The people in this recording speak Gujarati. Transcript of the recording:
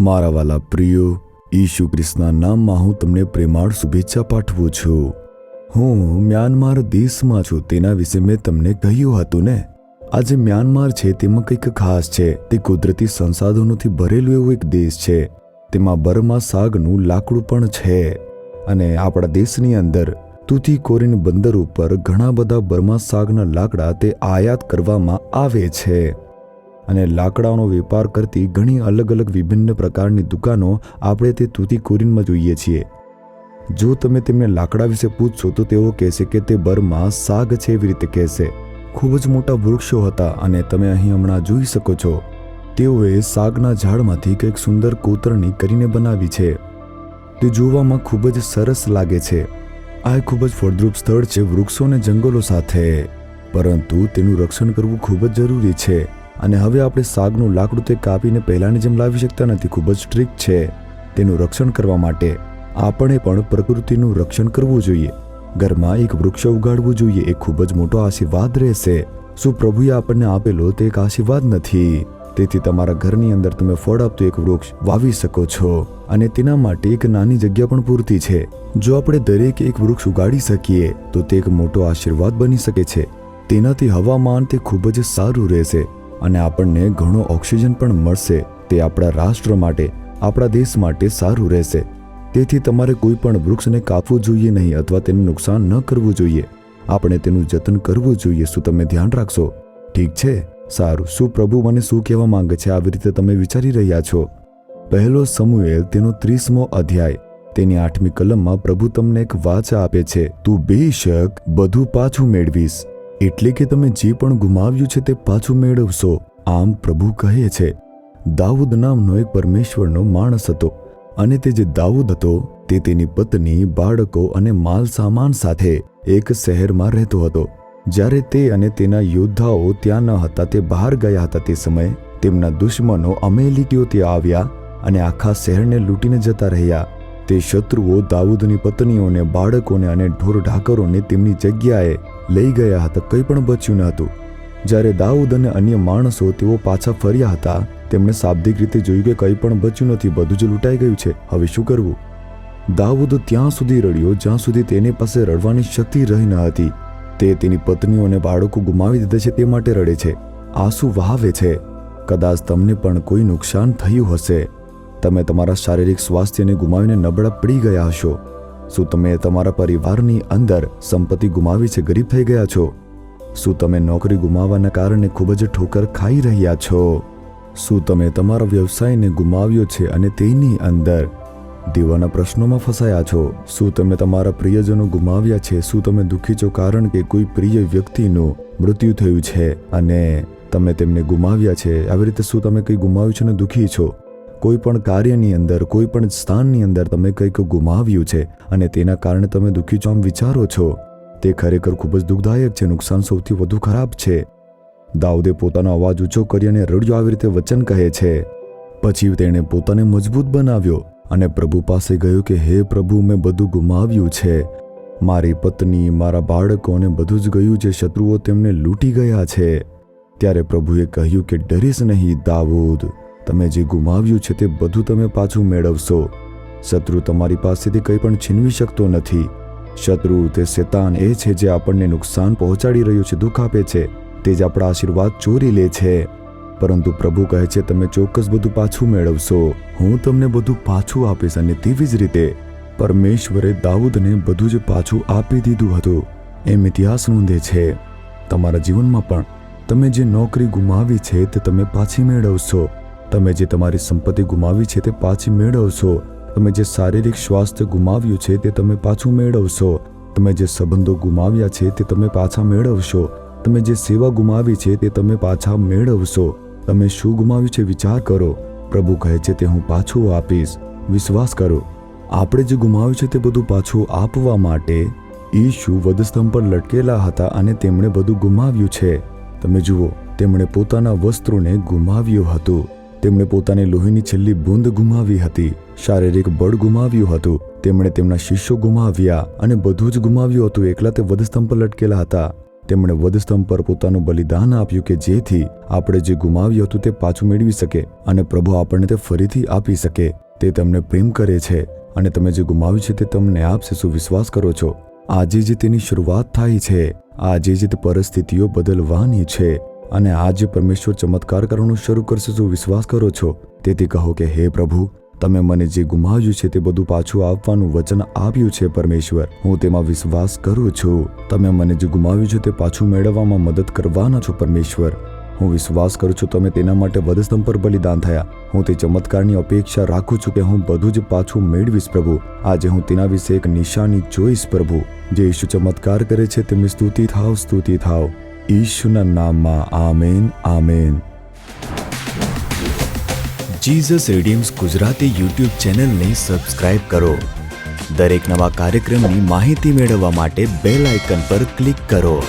મારા વાલા પ્રિયો, ઈસુ ખ્રિસ્તના નામમાં હું તમને પ્રેમાળ શુભેચ્છા પાઠવું છું. હું મ્યાનમાર દેશમાં છું. તેના વિશે મેં તમને કહ્યું હતું ને. આજે મ્યાનમાર છે તેમાં કંઈક ખાસ છે. તે કુદરતી સંસાધનોથી ભરેલું એવું એક દેશ છે. તેમાં બર્મા સાગનું લાકડું પણ છે. અને આપણા દેશની અંદર તુતીકોરીન બંદર ઉપર ઘણા બધા બર્મા સાગના લાકડા તે આયાત કરવામાં આવે છે. અને લાકડાનો વેપાર કરતી ઘણી અલગ અલગ વિભિન્ન પ્રકારની દુકાનો આપણે તે તુતીકોરીનમાં જોઈએ છીએ. જો તમે તેમને લાકડા વિશે પૂછશો તો તેઓ કહેશે કે તે બર્મા સાગ છે, એવી રીતે કહેશે. ખૂબ જ મોટા વૃક્ષો હતા અને તમે અહીં હમણાં જોઈ શકો છો તેઓએ સાગના ઝાડમાંથી કંઈક સુંદર કોતરણી કરીને બનાવી છે. તે જોવામાં ખૂબ જ સરસ લાગે છે. આ ખૂબ જ ફળદ્રુપ સ્થળ છે વૃક્ષો અને જંગલો સાથે, પરંતુ તેનું રક્ષણ કરવું ખૂબ જ જરૂરી છે. અને હવે આપણે સાગનું લાકડું તે કાપીને પહેલાંની જેમ લાવી શકતા નથી. ખૂબ જ સ્ટ્રિક્ટ છે. તેનું રક્ષણ કરવા માટે આપણે પણ પ્રકૃતિનું રક્ષણ કરવું જોઈએ. ઘરમાં એક વૃક્ષ ઉગાડવું જોઈએ. એ ખૂબ જ મોટો આશીર્વાદ રહેશે. શું પ્રભુએ આપણને આપેલો તે એક આશીર્વાદ નથી? તેથી તમારા ઘરની અંદર તમે ફળ આપતું એક વૃક્ષ વાવી શકો છો અને તેના માટે એક નાની જગ્યા પણ પૂરતી છે. જો આપણે દરેક એક વૃક્ષ ઉગાડી શકીએ તો તે એક મોટો આશીર્વાદ બની શકે છે. તેનાથી હવામાન તે ખૂબ જ સારું રહેશે અને આપણને ઘણો ઓક્સિજન પણ મળશે. તે આપણા રાષ્ટ્ર માટે, આપણા દેશ માટે સારું રહેશે. તેથી તમારે કોઈ પણ વૃક્ષને કાપવું જોઈએ નહીં અથવા તેને નુકસાન ન કરવું જોઈએ. આપણે તેનું જતન કરવું જોઈએ. શું તમે ધ્યાન રાખશો? ઠીક છે, સારું. શું પ્રભુ મને શું કહેવા માંગે છે? આવી રીતે તમે વિચારી રહ્યા છો. પહેલો સમુએલ તેનો 30મો અધ્યાય તેની 8મી કલમમાં પ્રભુ તમને એક વાચા આપે છે. તું બેશક બધું પાછું મેળવીશ, એટલે કે તમે જે પણ ગુમાવ્યું છે તે પાછું મેળવશો. આમ પ્રભુ કહે છે. દાઉદ નામનો એક પરમેશ્વરનો માણસ હતો અને તે જે દાઉદ હતો તે તેની પત્ની, બાળકો અને માલ સામાન સાથે એક શહેરમાં રહેતો હતો. જ્યારે તે અને તેના યોદ્ધાઓ ત્યાં ન હતા, તે બહાર ગયા હતા, તે સમયે તેમના દુશ્મનો અમેલિકીઓ ત્યાં આવ્યા અને આખા શહેરને લૂંટીને જતા રહ્યા. તે શત્રુઓ દાઉદની પત્નીઓને, બાળકોને અને ઢોર ઢાકરોને તેમની જગ્યાએ લઈ ગયા હતા. કંઈ પણ બચ્યું ન હતું. જ્યારે દાઉદ અને અન્ય માણસો તેઓ પાછા ફર્યા હતા, તેમણે શાબ્દિક રીતે જોયું કે કંઈ પણ બચ્યું નથી, બધું જ લૂંટાઈ ગયું છે. હવે શું કરવું? દાઉદ ત્યાં સુધી રડ્યો જ્યાં સુધી તેની પાસે રડવાની શક્તિ રહી ન હતી. તે તેની પત્નીઓ અને બાળકો ગુમાવી દીધા છે તે માટે રડે છે, આંસુ વહાવે છે. કદાચ તમને પણ કોઈ નુકસાન થયું હશે. તમે તમારા શારીરિક સ્વાસ્થ્યને ગુમાવીને નબળા પડી ગયા હશો. શું તમે તમારા પરિવારની અંદર સંપત્તિ ગુમાવી છે, ગરીબ થઈ ગયા છો? શું તમે નોકરી ગુમાવવાના કારણે ખૂબ જ ઠોકર ખાઈ રહ્યા છો? શું તમે તમારા વ્યવસાયને ગુમાવ્યો છે અને તેની અંદર દેવાના પ્રશ્નોમાં ફસાયા છો? શું તમે તમારા પ્રિયજનો ગુમાવ્યા છે? શું તમે દુઃખી છો કારણ કે કોઈ પ્રિય વ્યક્તિનું મૃત્યુ થયું છે અને તમે તેમને ગુમાવ્યા છે? આવી રીતે શું તમે કંઈ ગુમાવ્યું છે અને દુઃખી છો? કોઈ પણ કાર્યની અંદર, કોઈ પણ સ્થાનની અંદર તમે કંઈક ગુમાવ્યું છે અને તેના કારણે તમે દુઃખી છો, આમ વિચારો છો. તે ખરેખર ખૂબ જ દુઃખદાયક છે. નુકસાન સૌથી વધુ ખરાબ છે. દાઉદે પોતાનો અવાજ ઊંચો કરી અને રડ્યો. આવી રીતે વચન કહે છે. પછી તેણે પોતાને મજબૂત બનાવ્યો અને પ્રભુ પાસે ગયો કે હે પ્રભુ, મેં બધું ગુમાવ્યું છે. મારી પત્ની, મારા બાળકો અને બધું જ ગયું છે. શત્રુઓ તેમને લૂંટી ગયા છે. ત્યારે પ્રભુએ કહ્યું કે ડરીશ નહીં દાઉદ, તમે જે ગુમાવ્યું છે તે બધું તમે પાછું મેળવશો. શત્રુ તમારી પાસેથી કંઈ પણ છીનવી શકતો નથી. શત્રુ તે શેતાન એ છે જે આપણને નુકસાન પહોંચાડી રહ્યો છે, દુઃખ આપે છે. તે જ આપણા આશીર્વાદ ચોરી લે છે. પરંતુ પ્રભુ કહે છે તમે ચોક્કસ બધું પાછું મેળવશો. હું તમને બધું પાછું આપીશ. અને તેવી જ રીતે પરમેશ્વરે દાઉદને બધું જ પાછું આપી દીધું હતું. એમ ઇતિહાસ નોંધે છે. તમારા જીવનમાં પણ તમે જે નોકરી ગુમાવી છે તે તમે પાછી મેળવશો. તમે જે તમારી સંપત્તિ ગુમાવી છે તે પાછી મેળવશો. તમે જે શારીરિક સ્વાસ્થ્ય ગુમાવ્યું છે તે તમે પાછું મેળવશો. તમે જે સંબંધો ગુમાવ્યા છે તે તમે પાછા મેળવશો. તમે જે સેવા ગુમાવી છે તે તમે પાછા મેળવશો. તમે શું ગુમાવ્યું છે વિચાર કરો. પ્રભુ કહે છે તે હું પાછું આપીશ. વિશ્વાસ કરો. આપણે જે ગુમાવ્યું છે તે બધું પાછું આપવા માટે ઈસુ વધસ્તંભ પર લટકેલા હતા અને તેમણે બધું ગુમાવ્યું છે. તમે જુઓ, તેમણે પોતાના વસ્ત્રોને ગુમાવ્યું હતું. તેમણે પોતાની લોહીની છેલ્લી બૂંદ ગુમાવી હતી. શારીરિક બળ ગુમાવ્યું હતું. તેમણે તેમના શિષ્યો ગુમાવ્યા અને બધું જ ગુમાવ્યું હતું. એકલા તે વધસ્તંભ પર લટકેલા હતા. તેમણે વધસ્તંભ પર પોતાનું બલિદાન આપ્યું કે જેથી આપણે જે ગુમાવ્યું હતું તે પાછું મેળવી શકે અને પ્રભુ આપણને તે ફરીથી આપી શકે. તે તમને પ્રેમ કરે છે અને તમે જે ગુમાવ્યું છે તે તમને આપશે. શું વિશ્વાસ કરો છો? આજે જ તેની શરૂઆત થાય છે. આજે જ તે પરિસ્થિતિઓ બદલવાની છે અને આજે પરમેશ્વર ચમત્કાર કરવાનું શરૂ કરશે. શું વિશ્વાસ કરો છો? તેથી કહો કે હે પ્રભુ, તમે મને જે ગુમાવ્યું છે તે બધું પાછું આપવાનું વચન આપ્યું છે. પરમેશ્વર, હું તેમાં વિશ્વાસ કરું છું. તમે મને જે ગુમાવ્યું છે તે પાછું મેળવવામાં મદદ કરવાના છો. પરમેશ્વર, હું વિશ્વાસ કરું છું તમે તેના માટે વધસ્તંભ પર બલિદાન થયા. હું તે ચમત્કારની અપેક્ષા રાખું છું કે હું બધું જ પાછું મેળવીશ. પ્રભુ, આજે હું તેના વિશે એક નિશાની જોઈશ. પ્રભુ, જે ઈશુ ચમત્કાર કરે છે તેમની સ્તુતિ થાવ, સ્તુતિ થાવ. ઈશુના નામમાં આમેન, આમેન. જીસસ રીડીમ્સ ગુજરાતી યુટ્યુબ ચેનલને સબસ્ક્રાઇબ કરો. દરેક નવા કાર્યક્રમની માહિતી મેળવવા માટે બેલ આઇકન પર ક્લિક કરો.